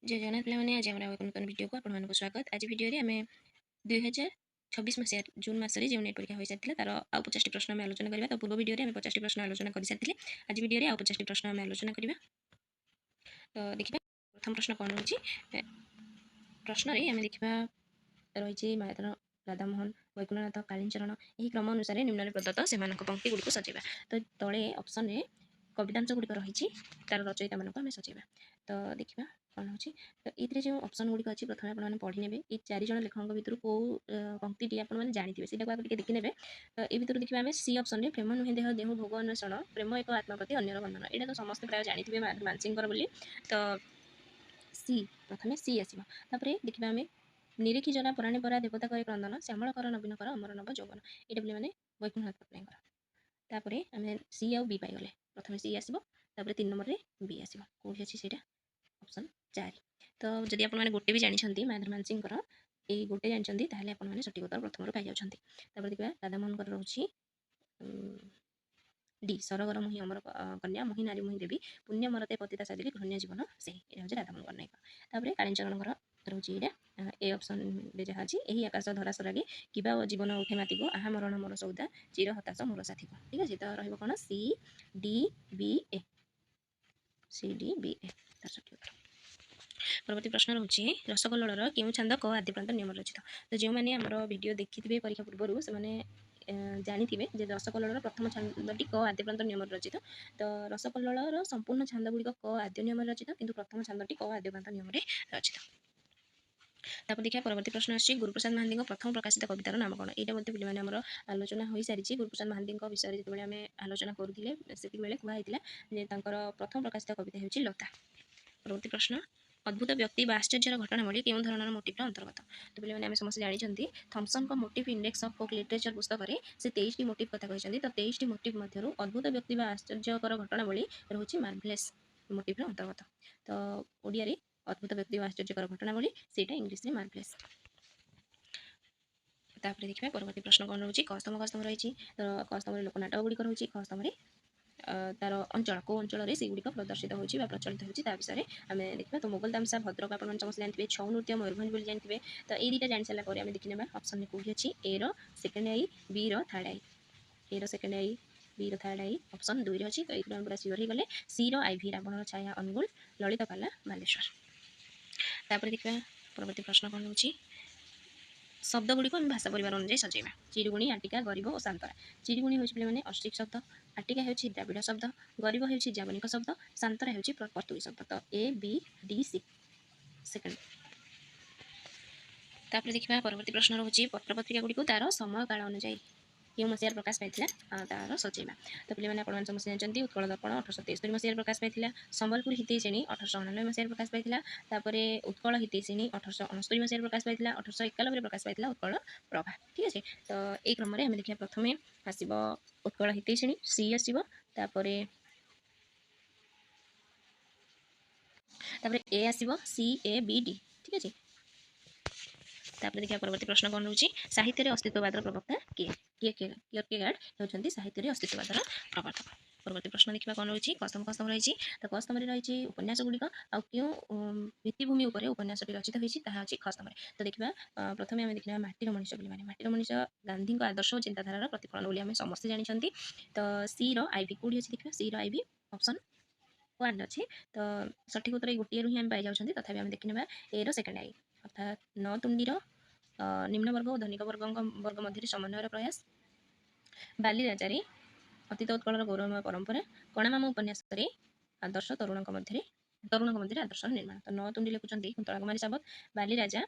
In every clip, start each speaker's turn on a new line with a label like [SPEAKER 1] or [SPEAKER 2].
[SPEAKER 1] जय जगन्नाथ पे आज आम एक नूतन भिडियो को आपको स्वागत। आज भिडियो आम 2026 मसीह जून मसरे जो नेट परीक्षा हो सारी तार आउ 50 प्रश्न आम आलोचना करवा। तो पूर्व भिडियो आम 50 प्रश्न आलोचना कर सारी। आज भिडियो आउ 50 प्रश्न आम आलोचना करवा। तो देखिए प्रथम प्रश्न कौन रही प्रश्न आम देखा रही मायाधर राधामोहन वैकुण्ठनाथ कालीचरण यही क्रम अनुसार निम्न प्रदत्त से पंक्ति गुड़िक सजेवा। तो तले ऑप्शन रे कवितांश गुड़िक रही तार रचयिता मानक आम सजेवा। तो देखा कौन हो तो ये जो ऑप्शन गुड़िक अच्छी प्रथम आपने पढ़ी ने ये 4 जन लेखक भितर कौ पंक्ति आपने जानते से देखी ने। तो ये भितर देखा आम सी ऑप्शन प्रेम नुहे देह देहु भोग अन्वेषण प्रेम एक आत्मा प्रति अन्यर बंधन यहाँ तो समस्त प्राय जानते मानसिंह बोली। तो सी प्रथम सी आसपर देखा आम निरीखी जला पुराणी परा देवता करे क्रंदन श्यामल कर नवीन कर अमर नव जौवन ये बोले मैंने वैकुण्ठनाथ पट्टनायकर। आम सी आउ बी पाइगले प्रथम सी आसो 3 नंबर में बी आसो कौटी अच्छी से ऑप्शन 4। तो जदि आपने गोटे भी जानते मायाधर मानसिंह ये गोटे जानते आपने सठिक उत्तर प्रथम पाई जाती। देखा राधामोहन रोचे डी सरगर मुहि अमर कन्या मुहि नारी मुहि देवी पुण्य मरते पतिता साजिली घृण्य जीवन से राधामोहन पट्टनायक। कालीचरण रोचे यहाँ ए ऑप्शन जहाँ अच्छी यही आकाश धरा सरागे किबा जीवन उठे मातिको आहा मरण मोर सौदा चिर हताश मोर साथी को। ठीक अच्छे तो रही कौन सी डी बी ए सी डी बी ए तार सठिक उत्तर। परवर्ती प्रश्न रोचे रसकल्लोळर केउं छांद क आद्यप्रांत नियम रचित। तो जो मैंने आमर वीडियो देखिथे परीक्षा पूर्व से जानी जे रसकल्लोळर प्रथम छांदटी क आद्यप्रांत नियम रचित। तो रसकल्लोळर संपूर्ण छांद गुड़िक क आद्य नियम रचित किंतु प्रथम छांदटी क आद्यप्रांत नियम रचित। तापर देखिए परवर्ती प्रश्न आसी गुरुप्रसाद महांती प्रथम प्रकाशित कवितार नाम कौन। यहाँ पे आमर आलोचना हो सारी गुरुप्रसाद महांती विषय जो आम आलोचना करूँ से कहला प्रथम प्रकाशित कविता हूँ लता। परवर्ती प्रश्न अद्भुत व्यक्ति व आश्चर्यर घटनावली केउं धरणर मोटिफ्र अंतर्गत। तो पे आम समस्त जानते थॉमसन को motif index of folk literature पुस्तक में से 23 मोटिव कथा कहते। तो 23 मोटिव मध्य अद्भुत व्यक्ति व आश्चर्यकर घटनावली रोचे मार्भेलस मोटिव्र अंतर्गत। तो ओडिया रे अद्भुत व्यक्ति व आश्चर्यकर घटनावली से इंग्लिश में मार्भेलस। तापर देखिए परवर्ती प्रश्न कौन रोचे कस्तम कस्तम रही। तो कस्तम लोकनाटक गुड़िक रोचे कस्तम तार अंचल कौ अंचल से गुड़िक प्रदर्शित होती प्रचलित होती विषय आम देखा। तो मोगल तामसा भद्रक आप समस्त जानते छौ नृत्य मयूरभंज बोली जानते। तो ये दुटा जान सारापर आम देखने ऑप्शन कौटी अच्छी A second I B third I A second I B third I option 2 अच्छी। तो ये पूरा सियोर हो गले सी आईवी रावण छाया अनुगुल ललित पाला बालेश्वर। तापर देखा परवर्ती प्रश्न कौन हो शब्द गुड़िक आम भाषा परिवार अनुଯାयी सजेवा। चिरुगुणी आटिका गरीब और सांतरा। चिरुगुणी हूँ पे ऑस्ट्रिक शब्द आटिका हूँ द्राविड़ शब्द गरीब हूँ जावनिक शब्द सांतरा हूँ पर्तुगी शब्द। तो A B D C second. तापर देखा परवर्ती प्रश्न रोचे पत्र पत्रिका गुड़िक तार समय काल अनुଯାयी क्यों मसीहार प्रकाश पाई तार सजेवा। तो पे आप समस्त जानते उत्कल दर्पण 1873 मसीहार प्रकाश पाई संबलपुर हितैषिणी 1899 मसीहार प्रकाश पाई उत्कल हितैषिणी 1869 मसीहार प्रकाश पाई 1891 प्रकाश पाई उत्कल प्रभा। ठीक अच्छे तो ये क्रम आम देखा प्रथम आसब उत्कल हितैषिणी सी आसब ए आसब सी ए बी डी। ठीक अच्छे तापर देखिए परवर्ती प्रश्न कौन रोचे साहित्य अस्तित्ववादर प्रवक्ता किए कियरकेगार्ड होती साहित्य अस्तित्ववादर प्रवर्तक। परवर्ती प्रश्न देखा कौन रोचे कस्तम कस्तम रही। तो कस्तम रही उपन्यास गुड़िक आउ भित्तिभूमि उपर उपन्यास रचित होती खस्तम। तो देखा प्रथम आम देखा माटीर मनीष बोली माटीर मनीष गांधी आदर्श और चिंताधारा प्रतिफलन बोली आम समस्त जानते। तो सी आईवी कौटी अच्छी देखा सी आईवी ऑप्शन 1 अच्छे। तो सठिक उत्तर गोटे ही आम पाई जाती तथा आम देखने ए सेकेंड आई अर्थात 9 तुंडीर निम्न वर्ग और धनिक वर्ग मध्य समन्वयर प्रयास बाली राजारे अतीत उत्कलर गौरवमय परंपरा कणामामा उपन्यास आदर्श तरुण मध्य आदर्श निर्माण। तो 9 तुंडी लिखुंट कुंतला कुमारी साबत बाली राजा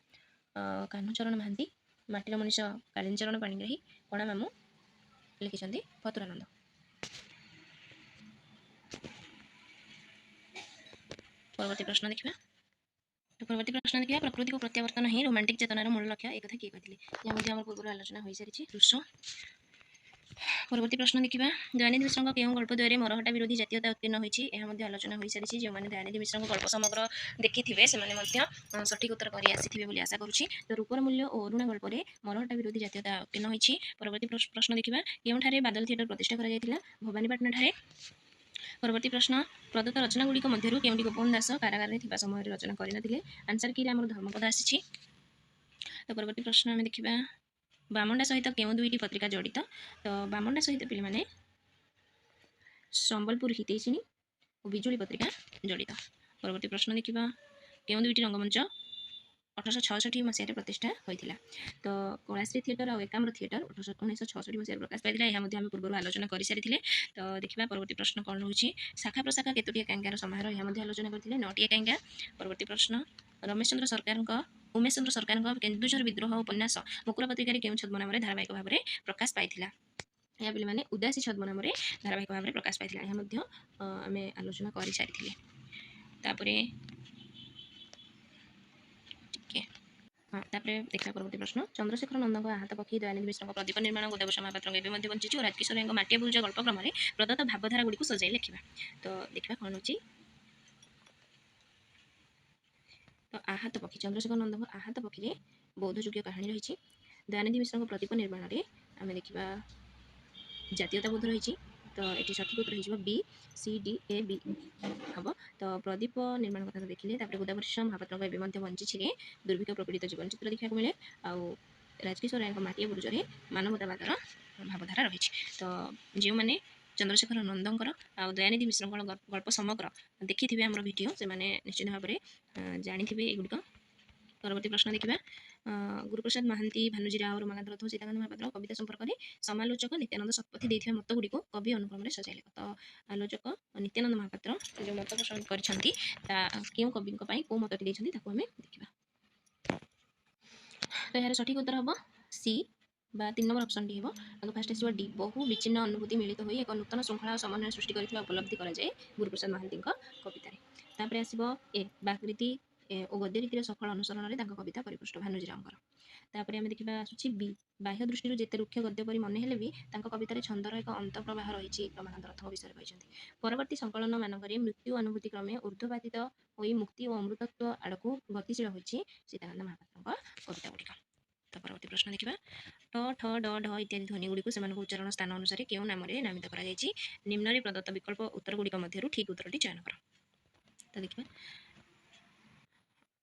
[SPEAKER 1] कान्हचरण महांती माटीर मनीष कालीचरण पाणिग्राही कणामामू लिखिं फतुरानंद। परवर्ती प्रश्न देखा परवर्ती प्रश्न देखिए प्रकृति को प्रत्यावर्तन ही रोमांटिक चेतनार मूल लक्ष्य एक कथा किए कहते यहाँ पूर्व आलोचना हो सारी रुष। परवर्ती प्रश्न देखा दयानिधि मिश्र के गल्प द्वय मरहटा विरोधी जातीयता उत्कीर्ण होती आलोचना हो सारी। जो मैंने दयानिधि मिश्र गल्प समग्र देखि थे से सठिक उत्तर कर आशा करुँची। तो रूपर मूल्य और अरुणा गल्प में मरहटा विरोधी जातीयता उत्कीर्ण होती। परवर्ती प्रश्न देखा केउठारे बादल थिएटर प्रतिष्ठा कर भवानीपाटना ପରବର୍ତ୍ତୀ ପ୍ରଶ୍ନ ପ୍ରଦତ୍ତ ରଚନାଗୁଡ଼ିକ ମଧ୍ୟରୁ କେଉଁଟି ଗୋପବନ୍ଧୁ ଦାସ କାରାଗାରରେ ଥିବା ସମୟରେ ରଚନା କରିନଥିଲେ? ଆନ୍ସର କିରେ ଆମର ଧର୍ମପଦ ଆସିଛି। ତ ପରବର୍ତ୍ତୀ ପ୍ରଶ୍ନ ଆମେ ଦେଖିବା ବାମଣ୍ଡା ସହିତ କେଉଁ ଦୁଇଟି ପତ୍ରିକା ଜଡ଼ିତ? ତ ବାମଣ୍ଡା ସହିତ ପିଲାମାନେ ସମ୍ବଲପୁର ହିତୈଷିଣୀ ଓ ବିଜୁଳି ପତ୍ରିକା ଜଡ଼ିତ। ପରବର୍ତ୍ତୀ ପ୍ରଶ୍ନ ଦେଖିବା କେଉଁ ଦୁଇଟି ରଙ୍ଗମଞ୍ଚ 1866 ମସିହାରେ ପ୍ରତିଷ୍ଠା ହୋଇଥିଲା? ତ କଳାଶ୍ରୀ ଥିଏଟର ଆଉ ଏକାମ୍ର ଥିଏଟର 1966 ମସିହାରେ ପ୍ରକାଶ ପାଇଥିଲା। ଏହା ମଧ୍ୟ ଆମେ ପୂର୍ବରୁ ଆଲୋଚନା କରିସାରିଥିଲେ। ତ ଦେଖିବା ପରବର୍ତ୍ତୀ ପ୍ରଶ୍ନ କ'ଣ ରହୁଛି ଶାଖା ପ୍ରଶାଖା କେତୋଟି ଏକାଙ୍କିକାର ସମାହାର? ଏହା ମଧ୍ୟ ଆଲୋଚନା କରିଥିଲେ 9ଟି ଏକାଙ୍କିକା। ପରବର୍ତ୍ତୀ ପ୍ରଶ୍ନ ଉମେଶ ଚନ୍ଦ୍ର ସରକାରଙ୍କ କେନ୍ଦୁଝର ବିଦ୍ରୋହ ଉପନ୍ୟାସ ମୁକୁର ପତ୍ରିକାରେ କେଉଁ ଛଦ୍ମ ନାମରେ ଧାରାବାହିକ ଭାବରେ ପ୍ରକାଶ ପାଇଥିଲା? ଏହା ପିଲାମାନେ ଉଦାସୀ ଛଦ୍ମ ନାମରେ ଧାରାବାହିକ ଭାବରେ ପ୍ରକାଶ ପାଇଥିଲା। ଏହା ମଧ୍ୟ ଆମେ ଆଲୋଚନା କରିସାରିଥିଲେ। ତାପରେ ଦେଖିବା ପରବର୍ତ୍ତୀ ପ୍ରଶ୍ନ ଚନ୍ଦ୍ରଶେଖର ନନ୍ଦଙ୍କ ଆହତ ପକ୍ଷୀ ଦୟାନିଧି ମିଶ୍ରଙ୍କ ପ୍ରଦୀପ ନିର୍ମାଣ ଗୋଦାବର୍ଷ ମହାପାତ୍ରଙ୍କ ଏବେ ମଧ୍ୟ ବଞ୍ଚିଛି ଓ ରାଜକିଶୋରଙ୍କ ମାଟିଆ ବୁରୁଜ ଗଳ୍ପ କ୍ରମରେ ପ୍ରଦତ୍ତ ଭାବଧାରା ଗୁଡ଼ିକୁ ସଜାଇ ଲେଖିବା। ତ ଦେଖିବା କ'ଣ ହେଉଛି ତ ଆହତ ପକ୍ଷୀ ଚନ୍ଦ୍ରଶେଖର ନନ୍ଦଙ୍କ ଆହତ ପକ୍ଷୀରେ ବୌଦ୍ଧ ଯୁଗୀୟ କାହାଣୀ ରହିଛି। ଦୟାନିଧି ମିଶ୍ରଙ୍କ ପ୍ରଦୀପ ନିର୍ମାଣରେ ଆମେ ଦେଖିବା ଜାତୀୟତାବୋଧ ରହିଛି। ତ ଏଠି ସଠିକ୍ ଉତ୍ତର ହୋଇଯିବ B C D A B ହେବ। ତ ପ୍ରଦୀପ ନିର୍ମାଣ କଥା ଦେଖିଲେ ତାପରେ ଗୋଦାବର୍ଷ ମହାପାତ୍ରଙ୍କ ଏବେ ମଧ୍ୟ ବଞ୍ଚିଛିରେ ଦୁର୍ଭିକ୍ଷ ପ୍ରପୀଡ଼ିତ ଜୀବନ ଚିତ୍ର ଦେଖିବାକୁ ମିଳେ। ଆଉ ରାଜକିଶୋର ରାୟଙ୍କ ମାଟିଆ ବୁରୁଜରେ ମାନବତାବାଦର ଭାବଧାରା ରହିଛି। ତ ଯେଉଁମାନେ ଚନ୍ଦ୍ରଶେଖର ନନ୍ଦଙ୍କର ଆଉ ଦୟାନିଧି ମିଶ୍ରଙ୍କର ଗଳ୍ପ ସମଗ୍ର ଦେଖିଥିବେ ଆମର ଭିଡ଼ିଓ ସେମାନେ ନିଶ୍ଚିତ ଭାବରେ ଜାଣିଥିବେ ଏଗୁଡ଼ିକ। ପରବର୍ତ୍ତୀ ପ୍ରଶ୍ନ ଦେଖିବା ଗୁରୁପ୍ରସାଦ ମହାନ୍ତି ଭାନୁଜୀ ରାଓ ରମାକାନ୍ତ ରଥ ଓ ସୀତାକାନ୍ତ ମହାପାତ୍ର କବିତା ସମ୍ପର୍କରେ ସମାଲୋଚକ ନିତ୍ୟାନନ୍ଦ ଶତପଥୀ ଦେଇଥିବା ମତ ଗୁଡ଼ିକୁ କବି ଅନୁକ୍ରମରେ ସଜାଇ ଲେଖ। ତ ଆଲୋଚକ ନିତ୍ୟାନନ୍ଦ ମହାପାତ୍ର ଯେଉଁ ମତ ପୋଷଣ କରିଛନ୍ତି ତା କେଉଁ କବିଙ୍କ ପାଇଁ କେଉଁ ମତଟି ଦେଇଛନ୍ତି ତାକୁ ଆମେ ଦେଖିବା। ତ ଏହାର ସଠିକ୍ ଉତ୍ତର ହେବ ସି ବା 3 ନମ୍ବର ଅପସନ୍ଟି ହେବ। ତାଙ୍କ ଫାଷ୍ଟ ଆସିବ ଡି ବହୁ ବିଚ୍ଛିନ୍ନ ଅନୁଭୂତି ମିଳିତ ହୋଇ ଏକ ନୂତନ ଶୃଙ୍ଖଳା ଓ ସମନ୍ୱୟ ସୃଷ୍ଟି କରିଥିବା ଉପଲବ୍ଧି କରାଯାଏ ଗୁରୁପ୍ରସାଦ ମହାନ୍ତିଙ୍କ କବିତାରେ। ତାପରେ ଆସିବ ଏ ବାକୃତି ଓ ଗଦ୍ୟ ରୀତିର ସଫଳ ଅନୁସରଣରେ ତାଙ୍କ କବିତା ପରିପୃଷ୍ଟ ଭାନୁଜୀ ରାଓଙ୍କର। ତାପରେ ଆମେ ଦେଖିବା ଆସୁଛି ବି ବାହ୍ୟ ଦୃଷ୍ଟିରୁ ଯେତେ ରୁକ୍ଷ ଗଦ୍ୟ ପରି ମନେ ହେଲେ ବି ତାଙ୍କ କବିତାରେ ଛନ୍ଦର ଏକ ଅନ୍ତଃପ୍ରବାହ ରହିଛି ରମାକାନ୍ତ ରଥଙ୍କ ବିଷୟରେ କହିଛନ୍ତି। ପରବର୍ତ୍ତୀ ସଂକଳନ ମାନଙ୍କରେ ମୃତ୍ୟୁ ଅନୁଭୂତି କ୍ରମେ ଊର୍ଦ୍ଧ୍ୱପାତିତ ହୋଇ ମୁକ୍ତି ଓ ଅମୃତତ୍ୱ ଆଡ଼କୁ ଗତିଶୀଳ ହୋଇଛି ସୀତାକାନ୍ତ ମହାପାତ୍ରଙ୍କ କବିତା ଗୁଡ଼ିକ। ତ ପରବର୍ତ୍ତୀ ପ୍ରଶ୍ନ ଦେଖିବା ଟ ଠ ଡ ଢ ଇତ୍ୟାଦି ଧ୍ୱନି ଗୁଡ଼ିକୁ ସେମାନଙ୍କ ଉଚ୍ଚାରଣ ସ୍ଥାନ ଅନୁସାରେ କେଉଁ ନାମରେ ନାମିତ କରାଯାଇଛି? ନିମ୍ନରେ ପ୍ରଦତ୍ତ ବିକଳ୍ପ ଉତ୍ତର ଗୁଡ଼ିକ ମଧ୍ୟରୁ ଠିକ୍ ଉତ୍ତରଟି ଚୟନ କର। ତ ଦେଖିବା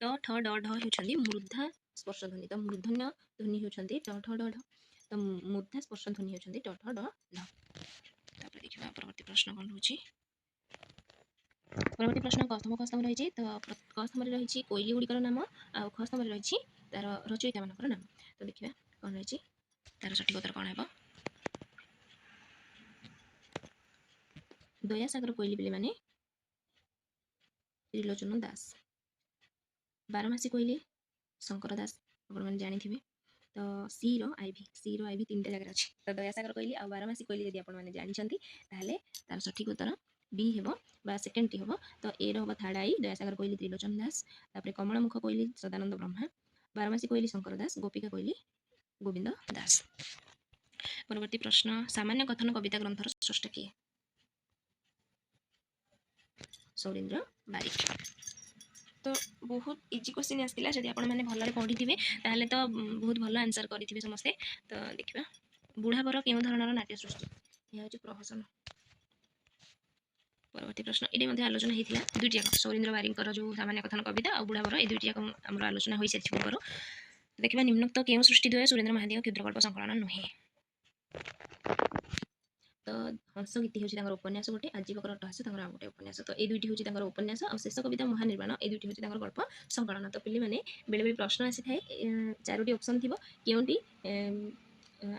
[SPEAKER 1] ଟ ଠ ଡ ଢ ହେଉଛନ୍ତି ମୂର୍ଦ୍ଧା ସ୍ପର୍ଶ ଧ୍ୱନି। ତ ମୂର୍ଧନ୍ୟ ଧ୍ୱନି ହେଉଛନ୍ତି ଟ ଠ ଡ ଢ। ତ ମୂର୍ଦ୍ଧା ସ୍ପର୍ଶ ଧ୍ୱନି ହେଉଛନ୍ତି ଟ ଠ ଡ ଢ। ତାପରେ ଦେଖିବା ପରବର୍ତ୍ତୀ ପ୍ରଶ୍ନ କ'ଣ ରହୁଛି ପରବର୍ତ୍ତୀ ପ୍ରଶ୍ନ କ ସ୍ତମ୍ଭ ରହିଛି। ତ କ ସ୍ତମ୍ଭରେ ରହିଛି କୋଇଲି ଗୁଡ଼ିକର ନାମ ଆଉ ଖ ସ୍ତମ୍ଭରେ ରହିଛି ତାର ରଚୟିତା ମାନଙ୍କର ନାମ। ତ ଦେଖିବା କ'ଣ ରହିଛି ତାର ସଠିକ୍ ଉତ୍ତର କ'ଣ ହେବ। ଦୟାସାଗର କୋଇଲି ପିଲାମାନେ ତ୍ରିଲୋଚନ ଦାସ। ବାରମାସୀ କୋଇଲି ଶଙ୍କର ଦାସ ଆପଣମାନେ ଜାଣିଥିବେ। ତ ସିର ଆଇଭି 3ଟା ଜାଗାରେ ଅଛି। ତ ଦୟାସାଗର କୋଇଲି ଆଉ ବାରମାସୀ କୋଇଲି ଯଦି ଆପଣମାନେ ଜାଣିଛନ୍ତି ତାହେଲେ ତାର ସଠିକ୍ ଉତ୍ତର ବି ହେବ ବା ସେକେଣ୍ଡଟି ହେବ। ତ ଏର ହେବ ଥାର୍ଡ଼ ଆଇ ଦୟାସାଗର କୋଇଲି ତ୍ରିଲୋଚନ ଦାସ। ତାପରେ କମଳମୁଖ କୋଇଲି ସଦାନନ୍ଦ ବ୍ରହ୍ମା। ବାରମାସୀ କୋଇଲି ଶଙ୍କର ଦାସ। ଗୋପିକା କୋଇଲି ଗୋବିନ୍ଦ ଦାସ। ପରବର୍ତ୍ତୀ ପ୍ରଶ୍ନ ସାମାନ୍ୟ କଥନ କବିତା ଗ୍ରନ୍ଥର ସ୍ରଷ୍ଟା କିଏ? ସୌରୀନ୍ଦ୍ର ବାରିକ। ତ ବହୁତ ଇଜି କ୍ୱେଶ୍ଚିନ୍ ଆସିଥିଲା। ଯଦି ଆପଣମାନେ ଭଲରେ ପଢ଼ିଥିବେ ତାହେଲେ ତ ବହୁତ ଭଲ ଆନ୍ସର କରିଥିବେ ସମସ୍ତେ। ତ ଦେଖିବା ବୁଢ଼ାବର କେଉଁ ଧରଣର ନାଟ୍ୟ ସୃଷ୍ଟି? ଏହା ହେଉଛି ପ୍ରହସନ। ପରବର୍ତ୍ତୀ ପ୍ରଶ୍ନ ଏଠି ମଧ୍ୟ ଆଲୋଚନା ହେଇଥିଲା ଦୁଇଟି ଯାକ ସୌରୀନ୍ଦ୍ର ବାରିକଙ୍କର ଯେଉଁ ସାମାନ୍ୟ କଥନ କବିତା ଆଉ ବୁଢ଼ାବର ଏ ଦୁଇଟି ଯାକ ଆମର ଆଲୋଚନା ହୋଇସାରିଛି ପୂର୍ବରୁ। ଦେଖିବା ନିମ୍ନୋକ୍ତ କେଉଁ ସୃଷ୍ଟି ଦ୍ୱୟ ସୁରେନ୍ଦ୍ର ମହାନ୍ତିଙ୍କ କ୍ଷୁଦ୍ରଗଳ୍ପ ସଂକଳନ ନୁହେଁ? ତ ହଂସଗୀତି ହେଉଛି ତାଙ୍କର ଉପନ୍ୟାସ ଗୋଟେ ଆଜୀବକର ଅଟ୍ଟହାସ ତାଙ୍କର ଆଉ ଗୋଟେ ଉପନ୍ୟାସ। ତ ଏଇ ଦୁଇଟି ହେଉଛି ତାଙ୍କର ଉପନ୍ୟାସ ଆଉ ଶେଷ କବିତା ମହାନିର୍ବାଣ ଏଇ ଦୁଇଟି ହେଉଛି ତାଙ୍କର ଗଳ୍ପ ସଂକଳନ। ତ ପିଲାମାନେ ବେଳେବେଳେ ପ୍ରଶ୍ନ ଆସିଥାଏ 4ଟି ଅପସନ୍ ଥିବ କେଉଁଟି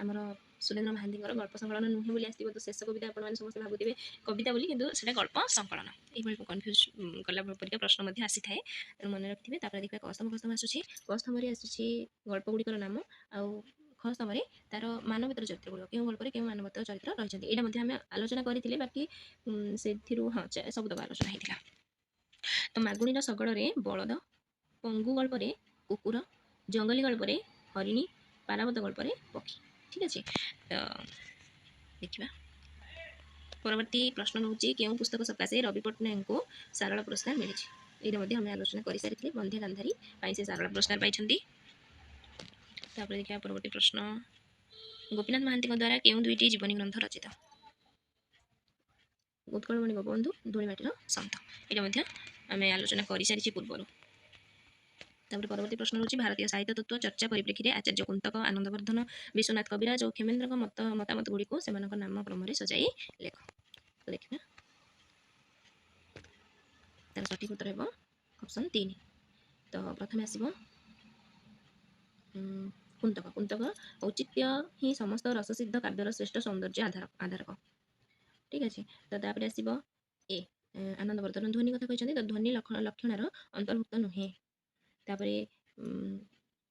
[SPEAKER 1] ଆମର ସୁରେନ୍ଦ୍ର ମହାନ୍ତିଙ୍କର ଗଳ୍ପ ସଂକଳନ ନୁହେଁ ବୋଲି ଆସିଥିବ। ତ ଶେଷ କବିତା ଆପଣମାନେ ସମସ୍ତେ ଭାବୁଥିବେ କବିତା ବୋଲି କିନ୍ତୁ ସେଇଟା ଗଳ୍ପ ସଂକଳନ। ଏଇଭଳି କନଫ୍ୟୁଜ୍ କଲା ପରିକା ପ୍ରଶ୍ନ ମଧ୍ୟ ଆସିଥାଏ ତେଣୁ ମନେ ରଖିଥିବେ। ତାପରେ ଦେଖିବା କ ସ୍ତମ୍ଭ ଆସୁଛି। କ ସ୍ତମ୍ଭରେ ଆସୁଛି ଗଳ୍ପ ଗୁଡ଼ିକର ନାମ ଆଉ ଖ ସ୍ତମ୍ଭରେ ତାର ମାନବତାର ଚରିତ୍ର ଗୁଡ଼ିକ କେଉଁ ଗଳ୍ପରେ କେଉଁ ମାନବତାର ଚରିତ୍ର ରହିଛନ୍ତି ଏଇଟା ମଧ୍ୟ ଆମେ ଆଲୋଚନା କରିଥିଲେ। ବାକି ସେଥିରୁ ସବୁତକ ଆଲୋଚନା ହେଇଥିଲା। ତ ମାଗୁଣୀର ଶଗଡ଼ରେ ବଳଦ, ପଙ୍ଗୁ ଗଳ୍ପରେ କୁକୁର, ଜଙ୍ଗଲୀ ଗଳ୍ପରେ ହରିଣୀ, ପାରାବତ ଗଳ୍ପରେ ପକ୍ଷୀ। ଠିକ୍ ଅଛି। ତ ଦେଖିବା ପରବର୍ତ୍ତୀ ପ୍ରଶ୍ନ ରହୁଛି କେଉଁ ପୁସ୍ତକ ସକାଶେ ରବି ପଟ୍ଟନାୟକଙ୍କୁ ସାରଳା ପୁରସ୍କାର ମିଳିଛି? ଏଇଟା ମଧ୍ୟ ଆମେ ଆଲୋଚନା କରିସାରିଥିଲେ। ବନ୍ଧ୍ୟା ଗାନ୍ଧାରୀ ପାଇଁ ସେ ସାରଳା ପୁରସ୍କାର ପାଇଛନ୍ତି। ତାପରେ ଦେଖିବା ପରବର୍ତ୍ତୀ ପ୍ରଶ୍ନ ଗୋପୀନାଥ ମହାନ୍ତିଙ୍କ ଦ୍ୱାରା କେଉଁ ଦୁଇଟି ଜୀବନୀ ଗ୍ରନ୍ଥ ରଚିତ? ଉତ୍କଳମଣି ଗୋପବନ୍ଧୁ ଧୂଳିମାଟିର ସନ୍ଥ। ଏଇଟା ମଧ୍ୟ ଆମେ ଆଲୋଚନା କରିସାରିଛି ପୂର୍ବରୁ। ତାପରେ ପରବର୍ତ୍ତୀ ପ୍ରଶ୍ନ ହେଉଛି ଭାରତୀୟ ସାହିତ୍ୟ ତତ୍ତ୍ୱ ଚର୍ଚ୍ଚା ପରିପ୍ରେକ୍ଷୀରେ ଆଚାର୍ଯ୍ୟ କୁନ୍ତକ, ଆନନ୍ଦବର୍ଦ୍ଧନ, ବିଶ୍ୱନାଥ କବିରାଜ ଓ କ୍ଷେମେନ୍ଦ୍ରଙ୍କ ମତାମତ ଗୁଡ଼ିକୁ ସେମାନଙ୍କ ନାମ କ୍ରମରେ ସଜାଇ ଲେଖ। ତ ଦେଖିବା ତାର ସଠିକ୍ ଉତ୍ତର ହେବ ଅପସନ୍ 3। ତ ପ୍ରଥମେ ଆସିବ କୁନ୍ତକ। କୁନ୍ତକ ଔଚିତ୍ୟ ହିଁ ସମସ୍ତ ରସସିଦ୍ଧ କାବ୍ୟର ଶ୍ରେଷ୍ଠ ସୌନ୍ଦର୍ଯ୍ୟ ଆଧାରକ। ଠିକ୍ ଅଛି। ତ ତାପରେ ଆସିବ ଏ ଆନନ୍ଦବର୍ଦ୍ଧନ ଧ୍ୱନି କଥା କହିଛନ୍ତି। ତ ଧ୍ୱନି ଲକ୍ଷଣର ଅନ୍ତର୍ଭୁକ୍ତ ନୁହେଁ। ତାପରେ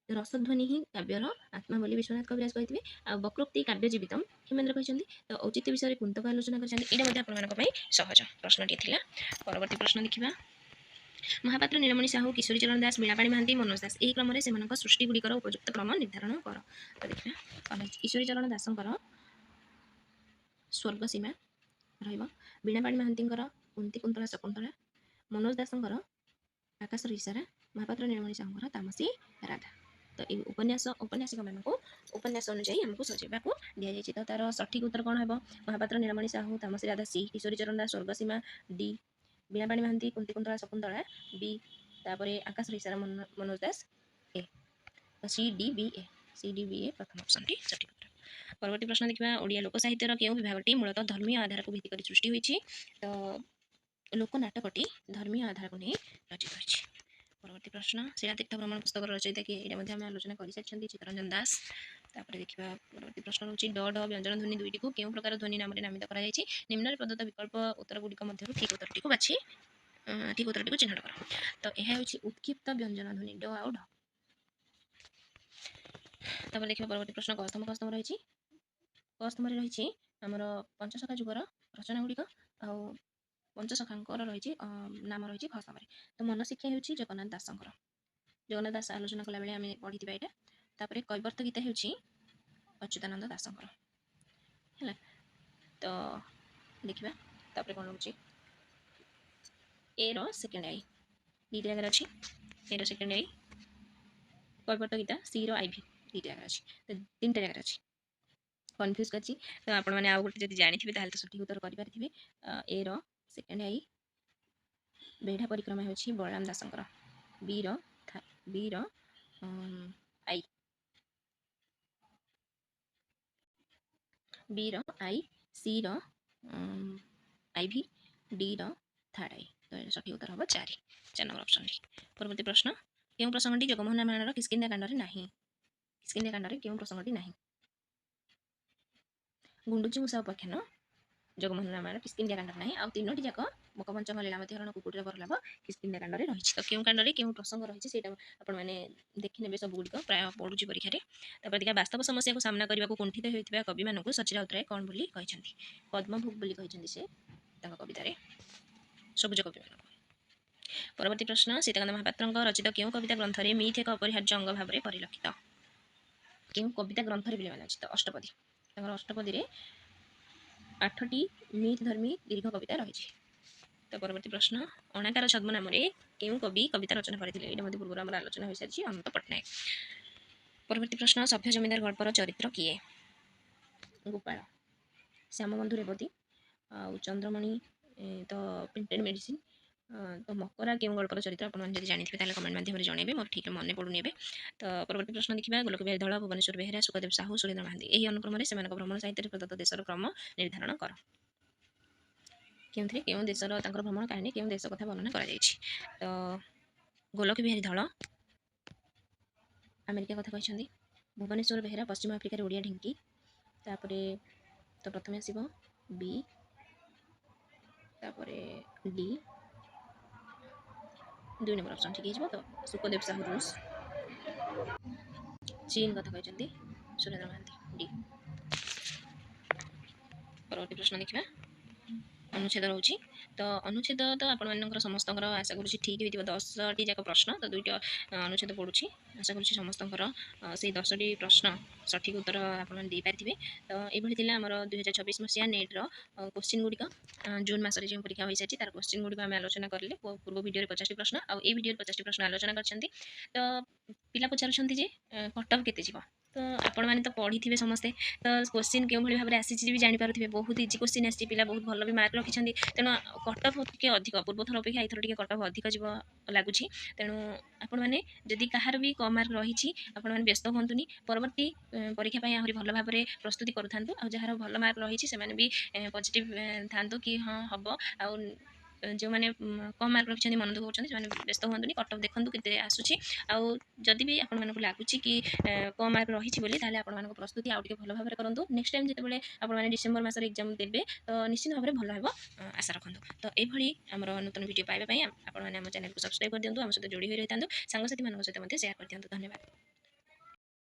[SPEAKER 1] ରସଧ୍ୱନି ହିଁ କାବ୍ୟର ଆତ୍ମା ବୋଲି ବିଶ୍ୱନାଥ କବିରାଜ କହିଥିବେ। ଆଉ ବକ୍ରୋକ୍ତି କାବ୍ୟ ଜୀବିତମ୍ କ୍ଷେମେନ୍ଦ୍ର କହିଛନ୍ତି। ତ ଔଚିତ୍ୟ ବିଷୟରେ କୁନ୍ତକ ଆଲୋଚନା କରିଛନ୍ତି। ଏଇଟା ମଧ୍ୟ ଆପଣମାନଙ୍କ ପାଇଁ ସହଜ ପ୍ରଶ୍ନଟିଏ ଥିଲା। ପରବର୍ତ୍ତୀ ପ୍ରଶ୍ନ ଦେଖିବା। ମହାପାତ୍ର, ନୀଳମଣି ସାହୁ, କିଶୋରୀ ଚରଣ ଦାସ, ବୀଣାପାଣି ମହାନ୍ତି, ମନୋଜ ଦାସ ଏହି କ୍ରମରେ ସେମାନଙ୍କ ସୃଷ୍ଟି ଗୁଡ଼ିକର ଉପଯୁକ୍ତ କ୍ରମ ନିର୍ଦ୍ଧାରଣ କର। ତ ଦେଖିବା କିଶୋରୀ ଚରଣ ଦାସଙ୍କର ସ୍ୱର୍ଗସୀମା ରହିବ, ବୀଣାପାଣି ମହାନ୍ତିଙ୍କର କୁନ୍ତି କୁନ୍ତଳା ଶକୁନ୍ତଳା, ମନୋଜ ଦାସଙ୍କର ଆକାଶର ଇସାରା, ମହାପାତ୍ର ନୀଳମଣି ସାହୁଙ୍କର ତାମସୀ ରାଧା। ତ ଏହି ଉପନ୍ୟାସିକମାନଙ୍କୁ ଉପନ୍ୟାସ ଅନୁଯାୟୀ ଆମକୁ ସଜାଇବାକୁ ଦିଆଯାଇଛି। ତ ତାର ସଠିକ୍ ଉତ୍ତର କ'ଣ ହେବ? ମହାପାତ୍ର ନୀଳମଣି ସାହୁ ତାମସୀ ରାଧା ସି, କିଶୋରୀ ଚରଣ ଦାସ ସ୍ୱର୍ଗସୀମା ଡି, ବୀଣାପାଣି ମହାନ୍ତି କୁନ୍ତି କୁନ୍ତଳା ଶକୁନ୍ତଳା ବି, ତାପରେ ଆକାଶର ଇସାରା ମନୋଜ ଦାସ ଏ। ତ ସି ଡି ବି ଏ ପ୍ରଥମ ଅପସନ୍ଟି ସଠିକ୍ ଉତ୍ତର। ପରବର୍ତ୍ତୀ ପ୍ରଶ୍ନ ଦେଖିବା। ଓଡ଼ିଆ ଲୋକ ସାହିତ୍ୟର କେଉଁ ବିଭାଗଟି ମୂଳତଃ ଧର୍ମୀୟ ଆଧାରକୁ ଭିତ୍ତି କରି ସୃଷ୍ଟି ହୋଇଛି? ତ ଲୋକ ନାଟକଟି ଧର୍ମୀୟ ଆଧାରକୁ ନେଇ ରଚିତ ହୋଇଛି। ପରବର୍ତ୍ତୀ ପ୍ରଶ୍ନ। ଶିଳାତୀର୍ଥ ଭ୍ରମଣ ପୁସ୍ତକର ରଚୟିତା କିଏ? ଏଇଟା ମଧ୍ୟ ଆମେ ଆଲୋଚନା କରିସାରିଛନ୍ତି, ଚିତ୍ତରଞ୍ଜନ ଦାସ। ତାପରେ ଦେଖିବା ପରବର୍ତ୍ତୀ ପ୍ରଶ୍ନ ହେଉଛି ଡ ଢ ବ୍ୟଞ୍ଜନ ଧ୍ୱନି ଦୁଇଟିକୁ କେଉଁ ପ୍ରକାର ଧ୍ୱନି ନାମରେ ନାମିତ କରାଯାଇଛି? ନିମ୍ନରେ ପ୍ରଦତ୍ତ ବିକଳ୍ପ ଉତ୍ତରଗୁଡ଼ିକ ମଧ୍ୟରୁ ଠିକ୍ ଉତ୍ତରଟିକୁ ଚିହ୍ନଟ କର। ତ ଏହା ହେଉଛି ଉତ୍କ୍ଷିପ୍ତ ବ୍ୟଞ୍ଜନ ଧ୍ୱନି ଡ ଆଉ ଢ। ତାପରେ ଦେଖିବା ପରବର୍ତ୍ତୀ ପ୍ରଶ୍ନ। କସ୍ତମ ରହିଛି। କସ୍ତମରେ ରହିଛି ଆମର ପଞ୍ଚସଖା ଯୁଗର ରଚନା ଗୁଡ଼ିକ, ଆଉ ପଞ୍ଚସଖାଙ୍କର ରହିଛି ନାମ ରହିଛି ଖସ୍ତମରେ। ତ ମନଶିକ୍ଷା ହେଉଛି ଜଗନ୍ନାଥ ଦାସଙ୍କର। ଜଗନ୍ନାଥ ଦାସ ଆଲୋଚନା କଲାବେଳେ ଆମେ ପଢ଼ିଥିବା ଏଇଟା। ତାପରେ କୈବର୍ତ୍ତ ଗୀତା ହେଉଛି ଅଚ୍ୟୁତାନନ୍ଦ ଦାସଙ୍କର। ହେଲା। ତ ଦେଖିବା ତାପରେ କ'ଣ ରହୁଛି। ଏର ସେକେଣ୍ଡ ଆଇ ଦୁଇଟା ଜାଗାରେ ଅଛି। ଏର ସେକେଣ୍ଡ ଆଇ କୈବର୍ତ୍ତ ଗୀତା, ସିର ଆଇଭି ଦୁଇଟା ଜାଗାରେ ଅଛି। ତ ତିନିଟା ଜାଗାରେ ଅଛି। କନଫ୍ୟୁଜ୍ କରିଛି। ତ ଆପଣମାନେ ଆଉ ଗୋଟେ ଯଦି ଜାଣିଥିବେ ତାହେଲେ ତ ସଠିକ୍ ଉତ୍ତର କରିପାରିଥିବେ। ଏର ସେକେଣ୍ଡ ଆଇ ବେଢ଼ା ପରିକ୍ରମା ହେଉଛି ବଳରାମ ଦାସଙ୍କର। ବିର ଆଇ, ସିର ଆଇଭି, ଡିର ଥାର୍ଡ଼ ଆଇ। ତ ଏହାର ସଠିକ୍ ଉତ୍ତର ହେବ 4 ନମ୍ବର ଅପସନ୍ଟି। ପରବର୍ତ୍ତୀ ପ୍ରଶ୍ନ। କେଉଁ ପ୍ରସଙ୍ଗଟି ଜଗମୋହନ ରାମାୟଣର କିଷ୍କିନ୍ଧ୍ୟା କାଣ୍ଡରେ ନାହିଁ? କିଷ୍କିନ୍ଧ୍ୟା କାଣ୍ଡରେ କେଉଁ ପ୍ରସଙ୍ଗଟି ନାହିଁ? ଗୁଣ୍ଡୁଚି ମୂଷା ଉପାଖ୍ୟାନ ଜଗମୋହନ ରାମାୟଣ କିଷ୍କିନ୍ଧ୍ୟା କାଣ୍ଡରେ ନାହିଁ। ଆଉ ତିନୋଟି ଯାକ ମୁଖପଞ୍ଚମ ଲୀଳାବତୀ ହରଣ କୁକୁଟୀର ବରଲାଭ କିଷ୍କିନ୍ଧ୍ୟା କାଣ୍ଡରେ ରହିଛି। ତ କେଉଁ କାଣ୍ଡରେ କେଉଁ ପ୍ରସଙ୍ଗ ରହିଛି ସେଇଟା ଆପଣମାନେ ଦେଖିନେବେ ସବୁଗୁଡ଼ିକ ପ୍ରାୟ ପଡ଼ୁଛି ପରୀକ୍ଷାରେ। ତାପରେ ଦେଖିବା ବାସ୍ତବ ସମସ୍ୟାକୁ ସାମ୍ନା କରିବାକୁ କୁଣ୍ଠିତ ହେଉଥିବା କବିମାନଙ୍କୁ ସଚିର ରାଉତରାୟ କ'ଣ ବୋଲି କହିଛନ୍ତି? ପଦ୍ମଭୋଗ ବୋଲି କହିଛନ୍ତି ସେ ତାଙ୍କ କବିତାରେ ସବୁଜ କବିମାନଙ୍କୁ। ପରବର୍ତ୍ତୀ ପ୍ରଶ୍ନ। ସୀତାକାନ୍ତ ମହାପାତ୍ରଙ୍କ ରଚିତ କେଉଁ କବିତା ଗ୍ରନ୍ଥରେ ମିଥ୍ ଏକ ଅପରିହାର୍ଯ୍ୟ ଅଙ୍ଗ ଭାବରେ ପରିଲକ୍ଷିତ? କେଉଁ କବିତା ଗ୍ରନ୍ଥରେ ପିଲାମାନେ ଅଛି? ତ ଅଷ୍ଟପଦୀ। ତାଙ୍କର ଅଷ୍ଟପଦୀରେ 8ଟି ମିଥ୍ ଧର୍ମୀ ଦୀର୍ଘ କବିତା ରହିଛି। ତ ପରବର୍ତ୍ତୀ ପ୍ରଶ୍ନ। ଅଣାକାର ଛଦ୍ମ ନାମରେ କେଉଁ କବି କବିତା ରଚନା କରିଥିଲେ? ଏଇଟା ମଧ୍ୟ ପୂର୍ବରୁ ଆମର ଆଲୋଚନା ହୋଇସାରିଛି, ଅନନ୍ତ ପଟ୍ଟନାୟକ। ପରବର୍ତ୍ତୀ ପ୍ରଶ୍ନ। ସଭ୍ୟ ଜମିଦାର ଗଳ୍ପର ଚରିତ୍ର କିଏ? ଗୋପାଳ, ଶ୍ୟାମବନ୍ଧୁ ରେବତୀ, ଆଉ ଚନ୍ଦ୍ରମଣି ତ ପ୍ରିଣ୍ଟେଡ୍ ମେଡ଼ିସିନ୍। ତ ମକରା କେଉଁ ଗଳ୍ପର ଚରିତ୍ର? ଆପଣମାନେ ଯଦି ଜାଣିଥିବେ ତାହେଲେ କମେଣ୍ଟ ମାଧ୍ୟମରେ ଜଣାଇବେ, ମୋର ଠିକ୍ ମନେ ପଡ଼ୁନି ଏବେ। ତ ପରବର୍ତ୍ତୀ ପ୍ରଶ୍ନ ଦେଖିବା। ଗୋଲକବିହାରୀ ଧଳ, ଭୁବନେଶ୍ୱର ବେହେରା, ସୁଖଦେବ ସାହୁ, ସୁରେନ୍ଦ୍ର ମହାନ୍ତି ଏହି ଅନୁକ୍ରମରେ ସେମାନଙ୍କ ଭ୍ରମଣ ସାହିତ୍ୟରେ ପ୍ରଦତ୍ତ ଦେଶର କ୍ରମ ନିର୍ଦ୍ଧାରଣ କର। କେଉଁଥିରେ କେଉଁ ଦେଶର ତାଙ୍କର ଭ୍ରମଣ କାହାଣୀ କେଉଁ ଦେଶ କଥା ବର୍ଣ୍ଣନା କରାଯାଇଛି? ତ ଗୋଲକବିହାରୀ ଧଳ ଆମେରିକା କଥା କହିଛନ୍ତି। ଭୁବନେଶ୍ୱର ବେହେରା ପଶ୍ଚିମ ଆଫ୍ରିକାରେ ଓଡ଼ିଆ ଢିଙ୍କି। ତାପରେ ତ ପ୍ରଥମେ ଆସିବ ବି, ତାପରେ ଡି, 2 ନମ୍ବର ଅପସନ୍ ଠିକ୍ ହେଇଯିବ। ତ ସୁଖଦେବ ସାହୁ ରୁଷ, ଚୀନ କଥା କହିଛନ୍ତି ସୁରେନ୍ଦ୍ର ମହାନ୍ତି ଡି। ପରବର୍ତ୍ତୀ ପ୍ରଶ୍ନ ଦେଖିବା। ଅନୁଚ୍ଛେଦ ରହୁଛି। ତ ଅନୁଚ୍ଛେଦ ତ ଆପଣମାନଙ୍କର ସମସ୍ତଙ୍କର ଆଶା କରୁଛି ଠିକ୍ ହୋଇଥିବ। 10ଟି ଯାକ ପ୍ରଶ୍ନ, ତ 2ଟି ଅନୁଚ୍ଛେଦ ପଡ଼ୁଛି। ଆଶା କରୁଛି ସମସ୍ତଙ୍କର ସେଇ 10ଟି ପ୍ରଶ୍ନ ସଠିକ୍ ଉତ୍ତର ଆପଣମାନେ ଦେଇପାରିଥିବେ। ତ ଏଇଭଳି ଥିଲା ଆମର 2026 ମସିହା ନେଟ୍ର କୋଶ୍ଚିନ୍ ଗୁଡ଼ିକ। ଜୁନ୍ ମାସରେ ଯେଉଁ ପରୀକ୍ଷା ହୋଇସାରିଛି ତାର କୋଶ୍ଚିନ୍ ଗୁଡ଼ିକ ଆମେ ଆଲୋଚନା କରିଲେ। ପୂର୍ବ ଭିଡ଼ିଓରେ 50ଟି ପ୍ରଶ୍ନ ଆଉ ଏଇ ଭିଡ଼ିଓରେ 50ଟି ପ୍ରଶ୍ନ ଆଲୋଚନା କରିଛନ୍ତି। ତ ପିଲା ପଚାରୁଛନ୍ତି ଯେ କଟ୍ ଅଫ୍ କେତେ ଯିବ? ତ ଆପଣମାନେ ତ ପଢ଼ିଥିବେ ସମସ୍ତେ, ତ କ୍ୱେଶ୍ଚିନ୍ କେଉଁଭଳି ଭାବରେ ଆସିଛି ବି ଜାଣିପାରୁଥିବେ। ବହୁତ ଇଜି କ୍ୱେଶ୍ଚିନ୍ ଆସିଛି, ପିଲା ବହୁତ ଭଲ ବି ମାର୍କ ରଖିଛନ୍ତି। ତେଣୁ କଟ୍ ଅଫ୍ ଟିକେ ଅଧିକ, ପୂର୍ବଥର ଅପେକ୍ଷା ଏଇଥର ଟିକେ କଟ୍ ଅଫ୍ ଅଧିକ ଯିବ ଲାଗୁଛି। ତେଣୁ ଆପଣମାନେ ଯଦି କାହାର ବି କମ୍ ମାର୍କ ରହିଛି, ଆପଣମାନେ ବ୍ୟସ୍ତ ହୁଅନ୍ତୁନି। ପରବର୍ତ୍ତୀ ପରୀକ୍ଷା ପାଇଁ ଆହୁରି ଭଲ ଭାବରେ ପ୍ରସ୍ତୁତି କରୁଥାନ୍ତୁ। ଆଉ ଯାହାର ଭଲ ମାର୍କ ରହିଛି ସେମାନେ ବି ପଜିଟିଭ୍ ଥାନ୍ତୁ କି ହଁ ହେବ। ଆଉ ଯେଉଁମାନେ କମ୍ ମାର୍କ ରଖିଛନ୍ତି, ମନ ଦୁଃଖ କରୁଛନ୍ତି, ସେମାନେ ବ୍ୟସ୍ତ ହୁଅନ୍ତୁନି। କଟ୍ ଅଫ୍ ଦେଖନ୍ତୁ କେତେ ଆସୁଛି। ଆଉ ଯଦି ବି ଆପଣମାନଙ୍କୁ ଲାଗୁଛି କି କମ୍ ମାର୍କ ରହିଛି ବୋଲି, ତାହେଲେ ଆପଣମାନଙ୍କ ପ୍ରସ୍ତୁତି ଆଉ ଟିକେ ଭଲ ଭାବରେ କରନ୍ତୁ। ନେକ୍ସଟ ଟାଇମ୍ ଯେତେବେଳେ ଆପଣମାନେ ଡିସେମ୍ବର ମାସରେ ଏକ୍ଜାମ୍ ଦେବେ, ତ ନିଶ୍ଚିତ ଭାବରେ ଭଲ ହେବ ଆଶା ରଖନ୍ତୁ। ତ ଏଇଭଳି ଆମର ନୂତନ ଭିଡ଼ିଓ ପାଇବା ପାଇଁ ଆପଣମାନେ ଆମ ଚ୍ୟାନେଲକୁ ସବସ୍କ୍ରାଇବ୍ କରିଦିଅନ୍ତୁ, ଆମ ସହିତ ଯୋଡ଼ି ହୋଇ ରହିଥାନ୍ତୁ, ସାଙ୍ଗସାଥିମାନଙ୍କ ସହିତ ମଧ୍ୟ ସେୟାର କରିଦିଅନ୍ତୁ। ଧନ୍ୟବାଦ।